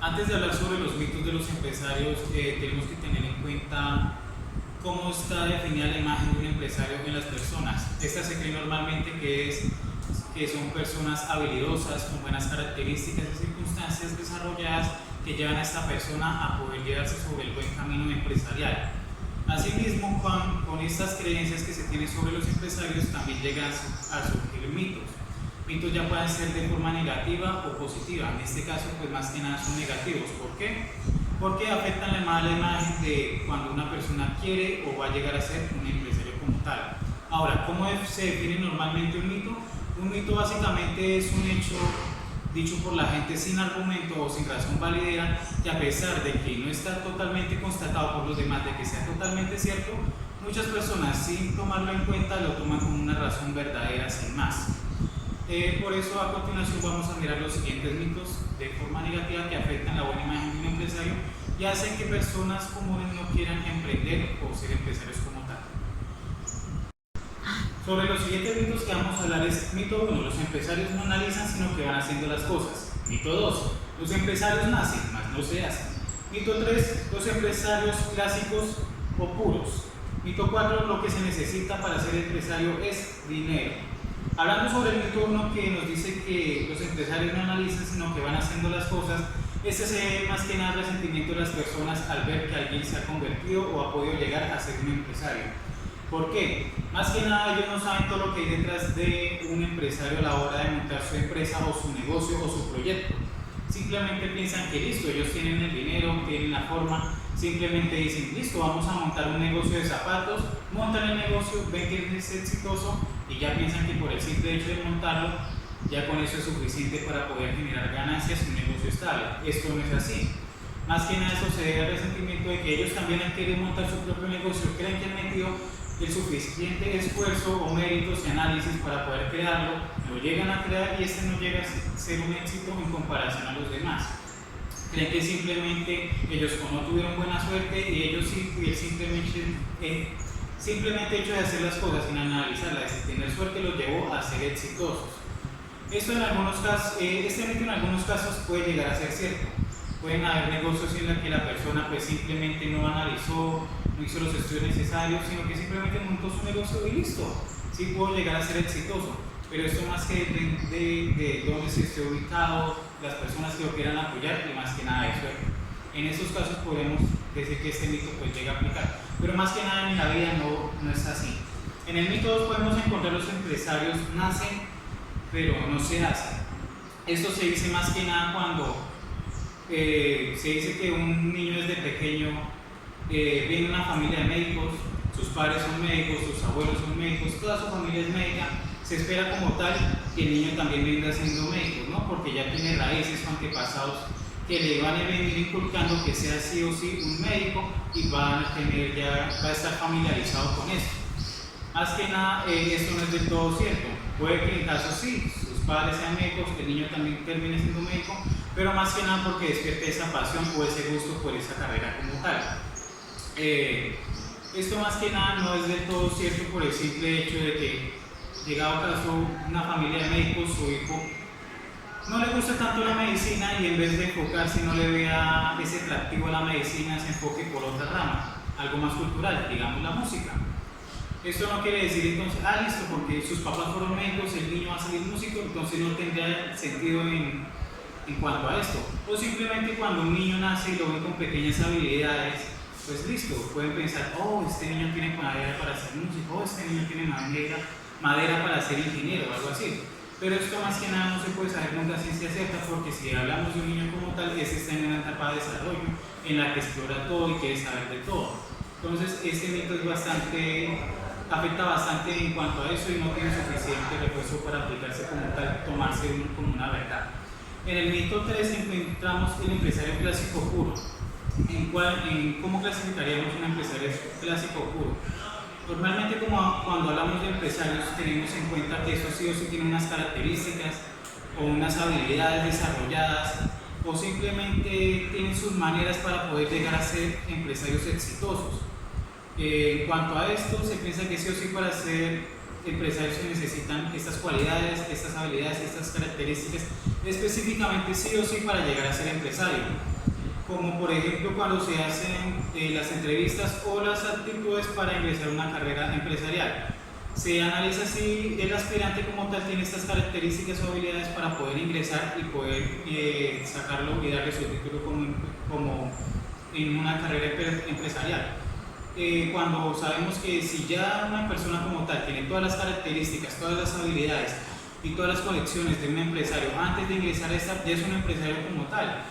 Antes de hablar sobre los mitos de los empresarios, tenemos que tener en cuenta cómo está definida la imagen de un empresario en las personas. Esta se cree normalmente que son personas habilidosas, con buenas características y circunstancias desarrolladas que llevan a esta persona a poder llevarse sobre el buen camino empresarial. Asimismo, con estas creencias que se tienen sobre los empresarios, también llegan a surgir mitos. Mitos ya pueden ser de forma negativa o positiva. En este caso, pues más que nada son negativos. ¿Por qué? Porque afectan la mala imagen de cuando una persona quiere o va a llegar a ser un empresario como tal. Ahora, ¿cómo se define normalmente un mito? Un mito básicamente es un hecho dicho por la gente sin argumento o sin razón válida, que a pesar de que no está totalmente constatado por los demás de que sea totalmente cierto, muchas personas sin tomarlo en cuenta lo toman como una razón verdadera sin más. Por eso a continuación vamos a mirar los siguientes mitos de forma negativa que afectan la buena imagen de un empresario y hacen que personas comunes no quieran emprender o ser empresarios como tal. Sobre los siguientes mitos que vamos a hablar es mito 1, los empresarios no analizan sino que van haciendo las cosas. Mito 2, los empresarios nacen, mas no se hacen. Mito 3, los empresarios clásicos o puros. Mito 4, lo que se necesita para ser empresario es dinero. Hablando sobre el mito 1 que nos dice que los empresarios no analizan sino que van haciendo las cosas, este se ve más que nada el resentimiento de las personas al ver que alguien se ha convertido o ha podido llegar a ser un empresario. ¿Por qué? Más que nada ellos no saben todo lo que hay detrás de un empresario a la hora de montar su empresa o su negocio o su proyecto. Simplemente piensan que listo, ellos tienen el dinero, tienen la forma, simplemente dicen listo, vamos a montar un negocio de zapatos, montan el negocio, ven que es exitoso y ya piensan que por el simple hecho de montarlo, ya con eso es suficiente para poder generar ganancias y un negocio estable. Esto no es así. Más que nada eso se debe al resentimiento de que ellos también han querido montar su propio negocio, creen que han metido el suficiente esfuerzo o méritos y análisis para poder crearlo, lo llegan a crear y este no llega a ser un éxito en comparación a los demás. Creen que simplemente ellos no tuvieron buena suerte y ellos sí, y simplemente hecho de hacer las cosas sin analizarlas, de tener suerte los llevó a ser exitosos. Esto en algunos casos, este mito en algunos casos puede llegar a ser cierto. Pueden haber negocios en los que la persona pues simplemente no analizó, no hizo los estudios necesarios, sino que simplemente montó su negocio y listo. Sí pudo llegar a ser exitoso, pero esto más que de dónde se esté ubicado, las personas que lo quieran apoyar y más que nada de suerte. En esos casos podemos decir que este mito pues llega a aplicar, pero más que nada en la vida no es así. En el mito 2 podemos encontrar los empresarios nacen, pero no se hacen. Esto se dice más que nada cuando se dice que un niño desde pequeño viene de una familia de médicos, sus padres son médicos, sus abuelos son médicos, toda su familia es médica, se espera como tal que el niño también venga siendo médico, ¿no? Porque ya tiene raíces o antepasados que le van a venir inculcando que sea sí o sí un médico y va a estar familiarizado con esto. Más que nada, esto no es del todo cierto. Puede que en caso sí, sus padres sean médicos, que el niño también termine siendo médico, pero más que nada porque despierte esa pasión o ese gusto por esa carrera como tal. Esto más que nada no es del todo cierto por el simple hecho de que, llegado caso una familia de médicos, su hijo no le gusta tanto la medicina y en vez de enfocarse no le vea ese atractivo a la medicina, se enfoque por otra rama, algo más cultural, digamos la música. Esto no quiere decir entonces, listo, porque sus papás fueron médicos, el niño va a salir músico, entonces no tendría sentido en cuanto a esto. O simplemente cuando un niño nace y lo ven con pequeñas habilidades, pues listo, pueden pensar, oh, este niño tiene madera para ser músico, oh, este niño tiene madera para ser ingeniero o algo así. Pero esto más que nada no se puede saber con la ciencia cierta porque si hablamos de un niño como tal, ese está en una etapa de desarrollo en la que explora todo y quiere saber de todo. Entonces este mito afecta bastante en cuanto a eso y no tiene suficiente refuerzo para aplicarse como tal, tomarse como una verdad. En el mito 3 encontramos el empresario clásico puro. ¿Cómo clasificaríamos un empresario clásico puro? Normalmente cuando hablamos de empresarios tenemos en cuenta que eso sí o sí tiene unas características o unas habilidades desarrolladas o simplemente tienen sus maneras para poder llegar a ser empresarios exitosos. En cuanto a esto, se piensa que sí o sí para ser empresarios se necesitan estas cualidades, estas habilidades, estas características, específicamente sí o sí para llegar a ser empresario. como por ejemplo cuando se hacen las entrevistas o las aptitudes para ingresar a una carrera empresarial. Se analiza si el aspirante como tal tiene estas características o habilidades para poder ingresar y poder sacarlo y darle su título como en una carrera empresarial. Cuando sabemos que si ya una persona como tal tiene todas las características, todas las habilidades y todas las conexiones de un empresario antes de ingresar a esta, ya es un empresario como tal,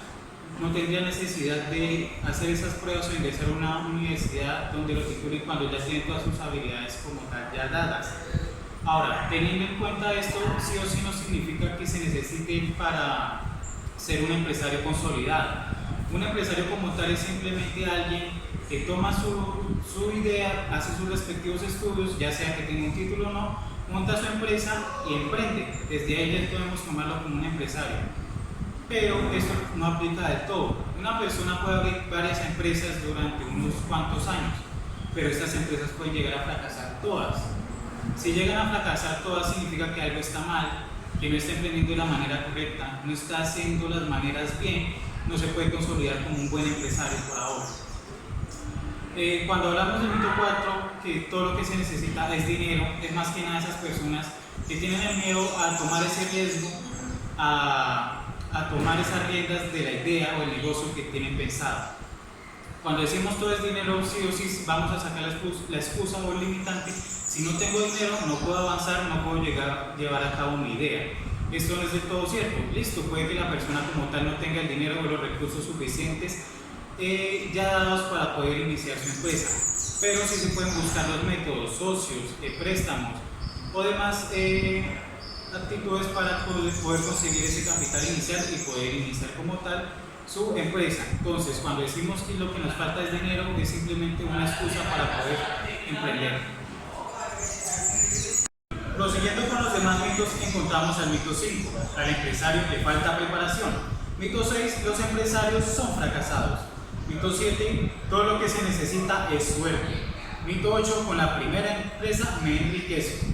no tendría necesidad de hacer esas pruebas o ingresar a una universidad donde lo titulen cuando ya tiene todas sus habilidades como tal ya dadas. Ahora, teniendo en cuenta esto, sí o sí no significa que se necesite para ser un empresario consolidado. Un empresario como tal es simplemente alguien que toma su idea, hace sus respectivos estudios, ya sea que tenga un título o no, monta su empresa y emprende. Desde ahí ya podemos tomarlo como un empresario. Pero esto no aplica del todo. Una persona puede abrir varias empresas durante unos cuantos años, pero estas empresas pueden llegar a fracasar todas. Si llegan a fracasar todas, significa que algo está mal, que no está emprendiendo de la manera correcta, no está haciendo las maneras bien, no se puede consolidar como un buen empresario por ahora. Cuando hablamos del mito 4, que todo lo que se necesita es dinero, es más que nada esas personas que tienen el miedo a tomar ese riesgo, a tomar esas riendas de la idea o el negocio que tienen pensado. Cuando decimos todo es dinero, sí o sí vamos a sacar la excusa o el limitante. Si no tengo dinero, no puedo avanzar, no puedo llevar a cabo mi idea. Esto no es del todo cierto. Listo, puede que la persona como tal no tenga el dinero o los recursos suficientes ya dados para poder iniciar su empresa. Pero sí se pueden buscar los métodos, socios, préstamos o demás actitudes para poder conseguir ese capital inicial y poder iniciar como tal su empresa. Entonces, cuando decimos que lo que nos falta es dinero, es simplemente una excusa para poder emprender. Prosiguiendo con los demás mitos, encontramos al mito 5, al empresario le falta preparación. Mito 6, los empresarios son fracasados. Mito 7, todo lo que se necesita es suerte. Mito 8, con la primera empresa me enriquezco.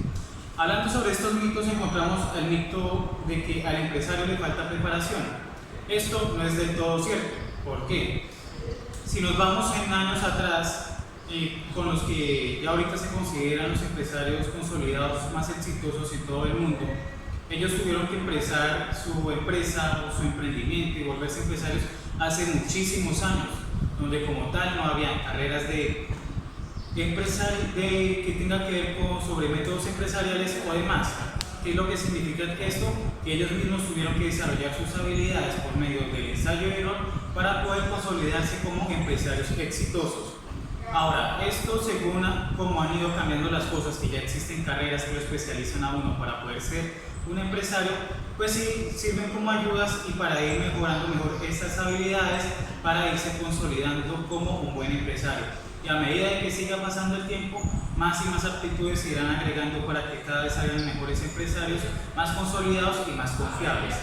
Hablando sobre estos mitos, encontramos el mito de que al empresario le falta preparación. Esto no es del todo cierto. ¿Por qué? Si nos vamos en años atrás, con los que ya ahorita se consideran los empresarios consolidados más exitosos en todo el mundo, ellos tuvieron que empezar su empresa o su emprendimiento y volverse empresarios hace muchísimos años, donde como tal no había carreras que tenga que ver sobre métodos empresariales o demás. ¿Qué es lo que significa esto? Que ellos mismos tuvieron que desarrollar sus habilidades por medio del ensayo y error para poder consolidarse como empresarios exitosos. Ahora, esto según cómo han ido cambiando las cosas, que ya existen carreras que lo especializan a uno para poder ser un empresario, pues sí sirven como ayudas y para ir mejorando mejor estas habilidades para irse consolidando como un buen empresario. Y a medida de que siga pasando el tiempo, más y más aptitudes se irán agregando para que cada vez salgan mejores empresarios, más consolidados y más confiables.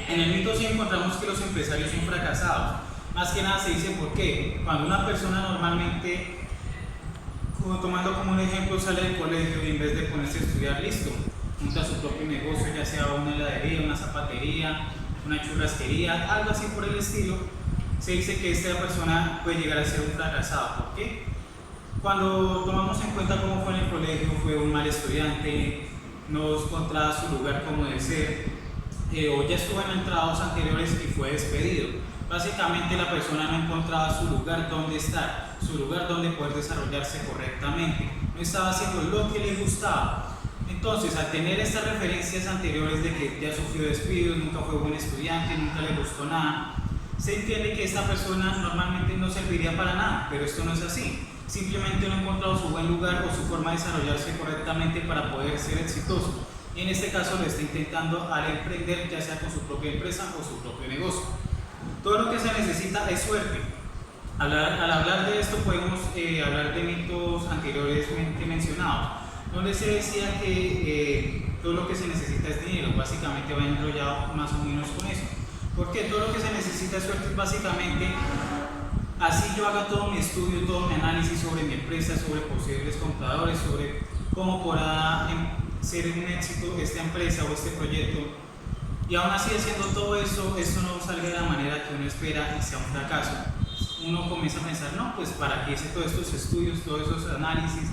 En el mito sí encontramos que los empresarios son fracasados. Más que nada se dice por qué. Cuando una persona normalmente, tomando como un ejemplo, sale del colegio y en vez de ponerse a estudiar, listo, monta su propio negocio, ya sea una heladería, una zapatería, una churrasquería, algo así por el estilo, se dice que esta persona puede llegar a ser un fracasado. ¿Por qué? Cuando tomamos en cuenta cómo fue en el colegio, fue un mal estudiante, no encontraba su lugar como debe ser, o ya estuvo en entrados anteriores y fue despedido. Básicamente la persona no encontraba su lugar donde estar, su lugar donde poder desarrollarse correctamente, no estaba haciendo lo que le gustaba. Entonces, al tener estas referencias anteriores de que ya sufrió despidos, nunca fue buen estudiante, nunca le gustó nada, se entiende que esta persona normalmente no serviría para nada, pero esto no es así. Simplemente no ha encontrado su buen lugar o su forma de desarrollarse correctamente para poder ser exitoso. Y en este caso lo está intentando al emprender, ya sea con su propia empresa o su propio negocio. Todo lo que se necesita es suerte. Al hablar de esto podemos hablar de mitos anteriormente mencionados, donde se decía que todo lo que se necesita es dinero. Básicamente va enrollado más o menos con eso. Porque todo lo que se necesita es suerte, básicamente, así yo haga todo mi estudio, todo mi análisis sobre mi empresa, sobre posibles compradores, sobre cómo podrá ser un éxito esta empresa o este proyecto, Y aún así, haciendo todo eso, esto no salga de la manera que uno espera y sea un fracaso. Uno comienza a pensar, no, pues para qué hice todos estos estudios, todos esos análisis,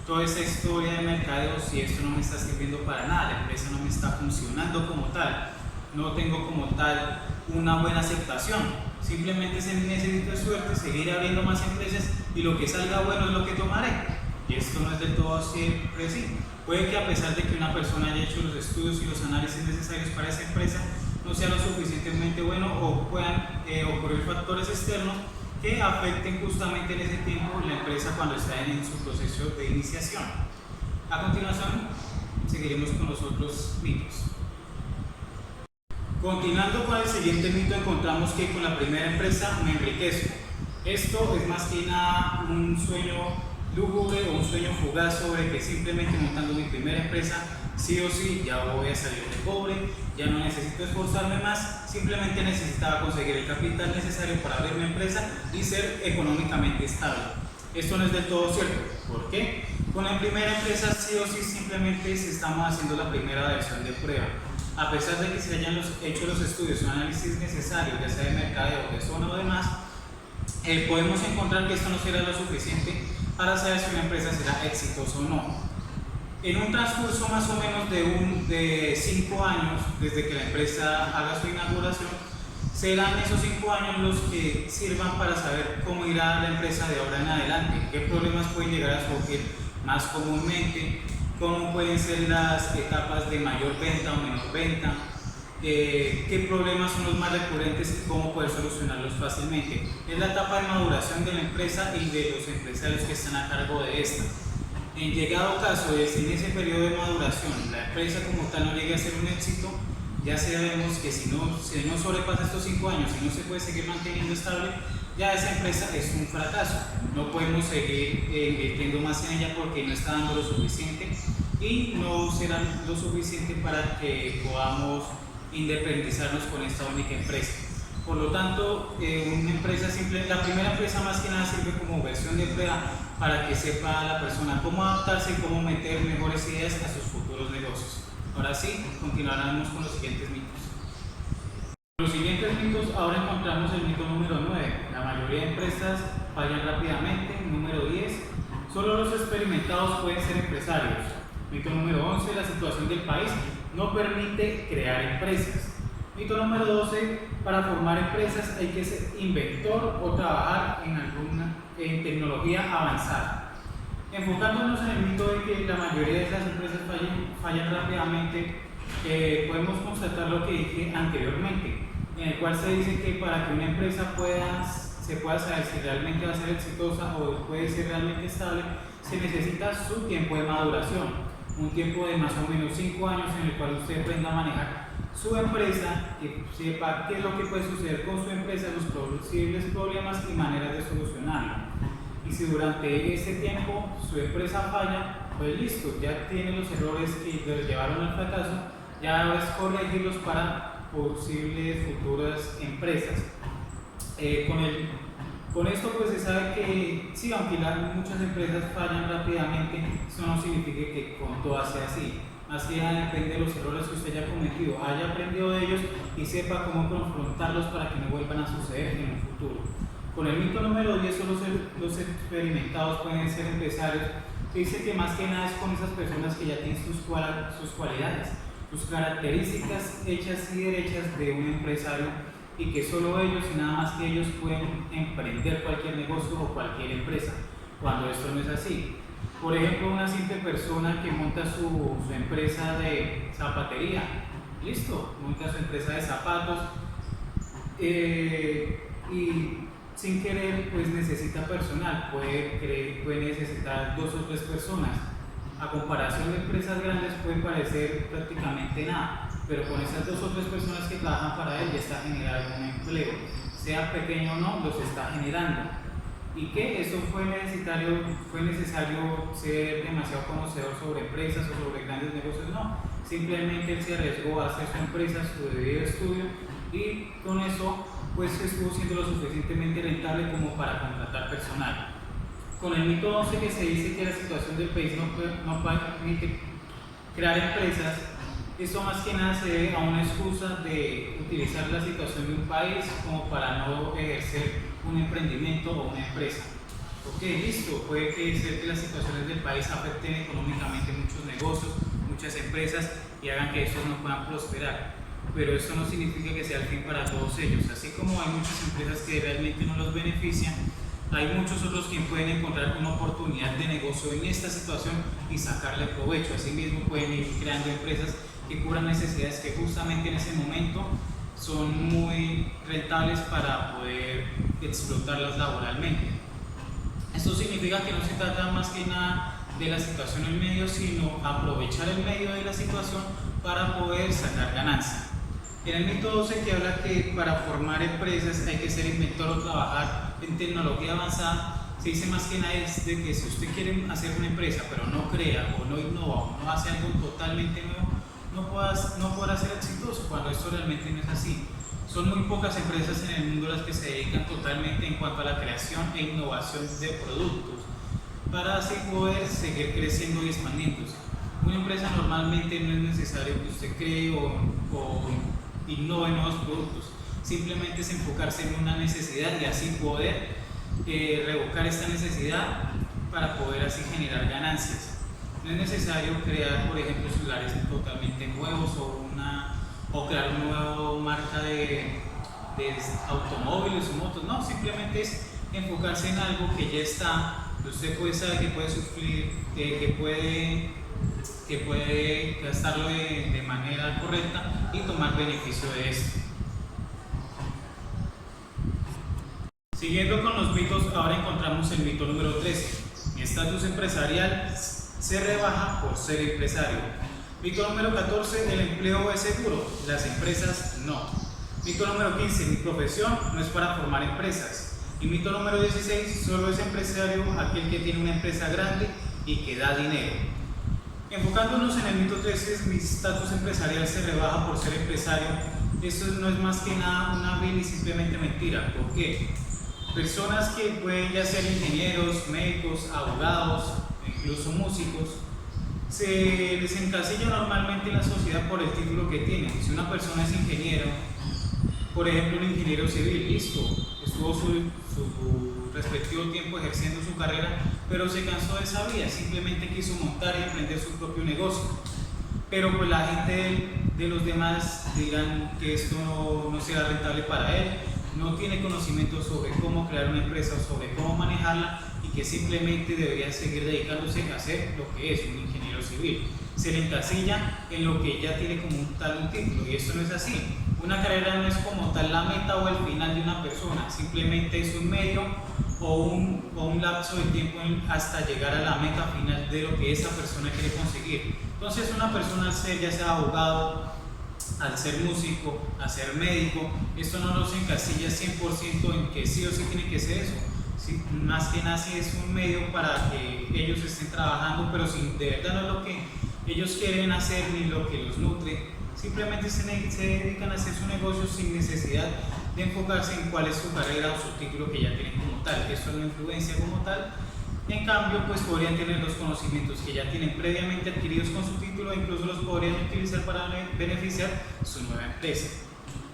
toda esa historia de mercadeo si esto no me está sirviendo para nada, la empresa no me está funcionando como tal, no tengo como tal una buena aceptación, simplemente se necesita suerte, seguir abriendo más empresas y lo que salga bueno es lo que tomaré. Y esto no es del todo siempre así. Puede que a pesar de que una persona haya hecho los estudios y los análisis necesarios para esa empresa no sea lo suficientemente bueno o puedan ocurrir factores externos que afecten justamente en ese tiempo la empresa cuando está en su proceso de iniciación. A continuación, seguiremos con los otros mitos. Continuando con el siguiente mito, encontramos que con la primera empresa me enriquezco. Esto es más que nada un sueño lúgubre o un sueño fugaz sobre que simplemente montando mi primera empresa sí o sí ya voy a salir de pobre, ya no necesito esforzarme más, simplemente necesitaba conseguir el capital necesario para abrir mi empresa y ser económicamente estable. Esto no es del todo cierto. ¿Por qué? Con la primera empresa sí o sí simplemente estamos haciendo la primera versión de prueba. A pesar de que se hayan hecho los estudios o análisis necesarios, ya sea de mercadeo, de zona o demás, podemos encontrar que esto no será lo suficiente para saber si una empresa será exitosa o no. En un transcurso más o menos de 5 años, desde que la empresa haga su inauguración, serán esos 5 años los que sirvan para saber cómo irá la empresa de ahora en adelante, qué problemas pueden llegar a surgir más comúnmente, cómo pueden ser las etapas de mayor venta o menor venta, qué problemas son los más recurrentes y cómo poder solucionarlos fácilmente. Es la etapa de maduración de la empresa y de los empresarios que están a cargo de esta. En llegado caso, en ese periodo de maduración, la empresa como tal no llegue a ser un éxito, ya sabemos que si no sobrepasa estos 5 años y no se puede seguir manteniendo estable, ya esa empresa es un fracaso. No podemos seguir invirtiendo más en ella porque no está dando lo suficiente y no será lo suficiente para que podamos independizarnos con esta única empresa. Por lo tanto, una empresa simple, la primera empresa más que nada sirve como versión de prueba para que sepa la persona cómo adaptarse y cómo meter mejores ideas a sus futuros negocios. Ahora sí, continuaremos con los siguientes mitos. Los siguientes mitos, ahora encontramos el mito número 9. La mayoría de empresas fallan rápidamente. Número 10. Solo los experimentados pueden ser empresarios. Mito número 11. La situación del país no permite crear empresas. Mito número 12, para formar empresas hay que ser inventor o trabajar en tecnología avanzada. Enfocándonos en el mito de que la mayoría de esas empresas fallan rápidamente, podemos constatar lo que dije anteriormente, en el cual se dice que para que una empresa se pueda saber si realmente va a ser exitosa o puede ser realmente estable, se necesita su tiempo de maduración, un tiempo de más o menos 5 años en el cual usted aprenda a manejar su empresa, que sepa qué es lo que puede suceder con su empresa, los posibles problemas y maneras de solucionarlo. Y si durante ese tiempo su empresa falla, pues listo, ya tiene los errores que le llevaron al fracaso, ya ahora es corregirlos para posibles futuras empresas. Con esto pues se sabe que sí, aunque muchas empresas fallan rápidamente, eso no significa que con todas sea así. Más que nada depende de los errores que usted haya cometido, haya aprendido de ellos y sepa cómo confrontarlos para que no vuelvan a suceder en el futuro. Con el mito número 10, solo los experimentados pueden ser empresarios. Se dice que más que nada es con esas personas que ya tienen sus cualidades, sus características hechas y derechas de un empresario y que solo ellos y nada más que ellos pueden emprender cualquier negocio o cualquier empresa, cuando esto no es así. Por ejemplo, una simple persona que monta su empresa de zapatería, listo, monta su empresa de zapatos y sin querer pues necesita personal, puede necesitar 2 o 3 personas. A comparación de empresas grandes puede parecer prácticamente nada, pero con esas 2 o 3 personas que trabajan para él ya está generando un empleo, sea pequeño o no, los está generando. ¿Y qué? Eso fue necesario ser demasiado conocedor sobre empresas o sobre grandes negocios, no. Simplemente él se arriesgó a hacer su empresa, su debido estudio y con eso pues estuvo siendo lo suficientemente rentable como para contratar personal. Con el mito 11 que se dice que la situación del país no permite crear empresas, Esto más que nada se debe a una excusa de utilizar la situación de un país como para no ejercer un emprendimiento o una empresa. Ok, listo, puede que ser que las situaciones del país afecten económicamente muchos negocios, muchas empresas y hagan que estos no puedan prosperar. Pero esto no significa que sea el fin para todos ellos. Así como hay muchas empresas que realmente no los benefician, hay muchos otros que pueden encontrar una oportunidad de negocio en esta situación y sacarle provecho. Asimismo pueden ir creando empresas que cubran necesidades que justamente en ese momento son muy rentables para poder explotarlas laboralmente. Esto significa que no se trata más que nada de la situación en medio, sino aprovechar el medio de la situación para poder sacar ganancia. En el mito 12 que habla que para formar empresas hay que ser inventor o trabajar en tecnología avanzada, se dice más que nada es de que si usted quiere hacer una empresa pero no crea o no innova o no hace algo totalmente nuevo, no podrá ser exitoso, cuando esto realmente no es así. Son muy pocas empresas en el mundo las que se dedican totalmente en cuanto a la creación e innovación de productos para así poder seguir creciendo y expandiéndose. Una empresa normalmente no es necesario que usted cree o innove nuevos productos, simplemente es enfocarse en una necesidad y así poder revocar esta necesidad para poder así generar ganancias. No es necesario crear, por ejemplo, celulares totalmente nuevos o crear una nueva marca de automóviles o motos, no, simplemente es enfocarse en algo que ya está, que usted puede saber que puede sufrir, que puede gastarlo de manera correcta y tomar beneficio de esto. Siguiendo con los mitos, ahora encontramos el mito número 13. Mi estatus empresarial se rebaja por ser empresario. Mito número 14, el empleo es seguro, las empresas no. Mito número 15, mi profesión no es para formar empresas. Y mito número 16, solo es empresario aquel que tiene una empresa grande y que da dinero. Enfocándonos en el mito 13, mi estatus empresarial se rebaja por ser empresario. Esto no es más que nada una vil y simplemente mentira. ¿Por qué? Personas que pueden ya ser ingenieros, médicos, abogados, incluso músicos, se les encasilla normalmente en la sociedad por el título que tienen. Si una persona es ingeniero, por ejemplo un ingeniero civil, listo, estuvo su respectivo tiempo ejerciendo su carrera, pero se cansó de esa vida, simplemente quiso montar y emprender su propio negocio. Pero pues la gente de los demás dirán que esto no será rentable para él, no tiene conocimiento sobre cómo crear una empresa o sobre cómo manejarla y que simplemente debería seguir dedicándose a hacer lo que es un ingeniero civil. Se le encasilla en lo que ya tiene como un título y esto no es así. Una carrera no es como tal la meta o el final de una persona, simplemente es un medio o un lapso de tiempo hasta llegar a la meta final de lo que esa persona quiere conseguir. Entonces una persona al ser ya sea abogado, al ser músico, al ser médico, esto no los encasilla 100% en que sí o sí tiene que ser eso. Sí, más que nada sí es un medio para que ellos estén trabajando, pero si de verdad no es lo que ellos quieren hacer ni lo que los nutre, simplemente se dedican a hacer su negocio sin necesidad de enfocarse en cuál es su carrera o su título que ya tienen como tal. Esto no influencia como tal. En cambio, pues podrían tener los conocimientos que ya tienen previamente adquiridos con su título e incluso los podrían utilizar para beneficiar su nueva empresa.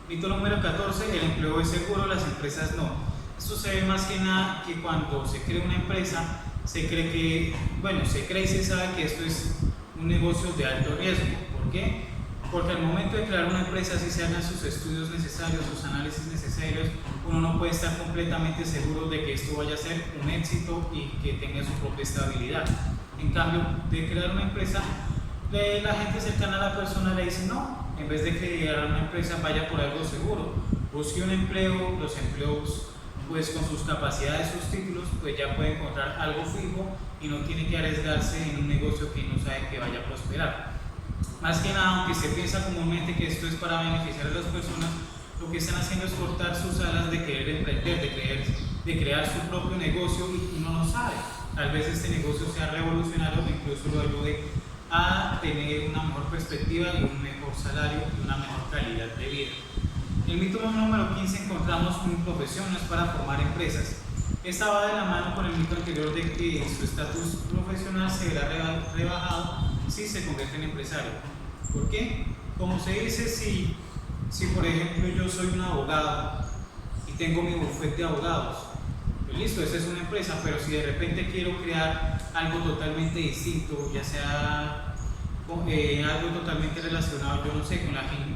Mito número 14, el empleo es seguro, las empresas no. Esto se ve más que nada que cuando se crea una empresa, se cree y se sabe que esto es un negocio de alto riesgo. ¿Por qué? Porque al momento de crear una empresa, si se hagan sus estudios necesarios, sus análisis necesarios, uno no puede estar completamente seguro de que esto vaya a ser un éxito y que tenga su propia estabilidad. En cambio, de crear una empresa, la gente cercana a la persona le dice no, en vez de crear una empresa vaya por algo seguro, busque un empleo, los empleos pues con sus capacidades, sus títulos, pues ya puede encontrar algo fijo y no tiene que arriesgarse en un negocio que no sabe que vaya a prosperar. Más que nada, aunque se piensa comúnmente que esto es para beneficiar a las personas, lo que están haciendo es cortar sus alas de querer emprender, de crear su propio negocio y uno no sabe. Tal vez este negocio sea revolucionario o incluso lo ayude a tener una mejor perspectiva y un mejor salario y una mejor calidad de vida. En el mito número 15 encontramos mi profesión no es para formar empresas. Esta va de la mano con el mito anterior de que su estatus profesional se verá rebajado si se convierte en empresario. ¿Por qué? como se dice, si por ejemplo yo soy un abogado y tengo mi bufete de abogados, pues listo, esa es una empresa, pero si de repente quiero crear algo totalmente distinto, ya sea algo totalmente relacionado, yo no sé,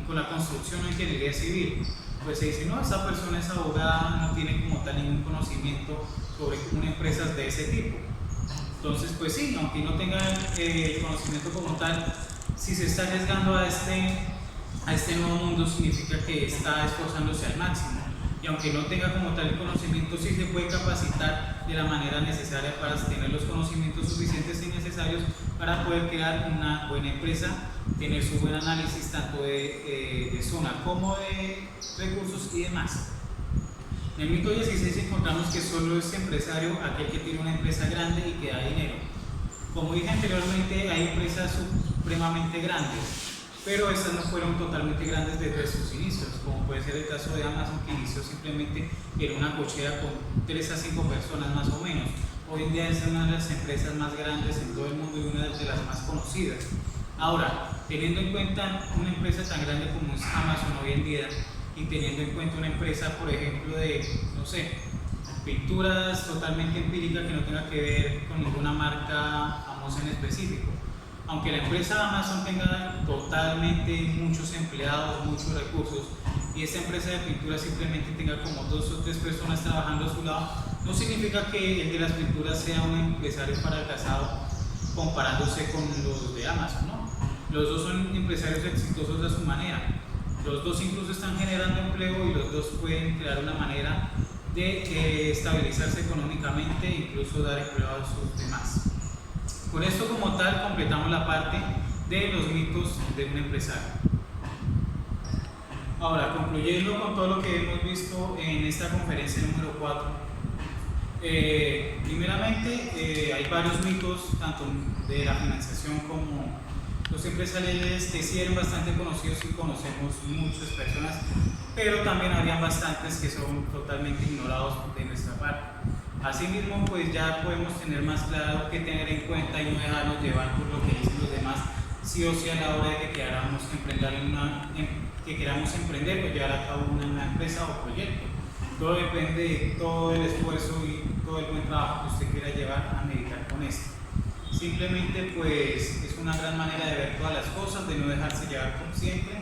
con la construcción o ingeniería civil, pues se dice, no, esta persona es abogada, no tiene como tal ningún conocimiento sobre una empresa de ese tipo. Entonces, pues sí, aunque no tenga el conocimiento como tal, si se está arriesgando a este nuevo mundo, significa que está esforzándose al máximo. Y aunque no tenga como tal el conocimiento, sí se puede capacitar de la manera necesaria para tener los conocimientos suficientes y necesarios para poder crear una buena empresa, tener su buen análisis tanto de zona como de recursos y demás. En el mito 16 encontramos que solo es empresario aquel que tiene una empresa grande y que da dinero. Como dije anteriormente, hay empresas supremamente grandes, pero estas no fueron totalmente grandes desde sus inicios, como puede ser el caso de Amazon, que inició simplemente en una cochera con 3 a 5 personas más o menos. Hoy en día es una de las empresas más grandes en todo el mundo y una de las más conocidas. Ahora, teniendo en cuenta una empresa tan grande como es Amazon hoy en día, y teniendo en cuenta una empresa, por ejemplo, de, no sé, pinturas totalmente empíricas que no tenga que ver con ninguna marca famosa en específico. Aunque la empresa Amazon tenga totalmente muchos empleados, muchos recursos, y esta empresa de pintura simplemente tenga como 2 o 3 personas trabajando a su lado, no significa que el de las pinturas sea un empresario fracasado comparándose con los de Amazon, ¿no? Los dos son empresarios exitosos a su manera. Los dos incluso están generando empleo y los dos pueden crear una manera de estabilizarse económicamente e incluso dar empleo a sus demás. Con esto como tal completamos la parte de los mitos de un empresario. Ahora, concluyendo con todo lo que hemos visto en esta conferencia número 4, primeramente hay varios mitos, tanto de la financiación como los empresariales, que sí eran bastante conocidos y conocemos muchas personas, pero también habrían bastantes que son totalmente ignorados de nuestra parte. Asimismo, pues ya podemos tener más claro qué tener en cuenta y no dejarnos llevar por lo que dicen los demás, sí o sí a la hora de que queramos emprender o llevar a cabo una empresa o proyecto. Todo depende de todo el esfuerzo y todo el buen trabajo que usted quiera llevar a meditar con esto. Simplemente pues es una gran manera de ver todas las cosas, de no dejarse llevar por siempre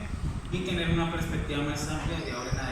y tener una perspectiva más amplia de ahora en adelante.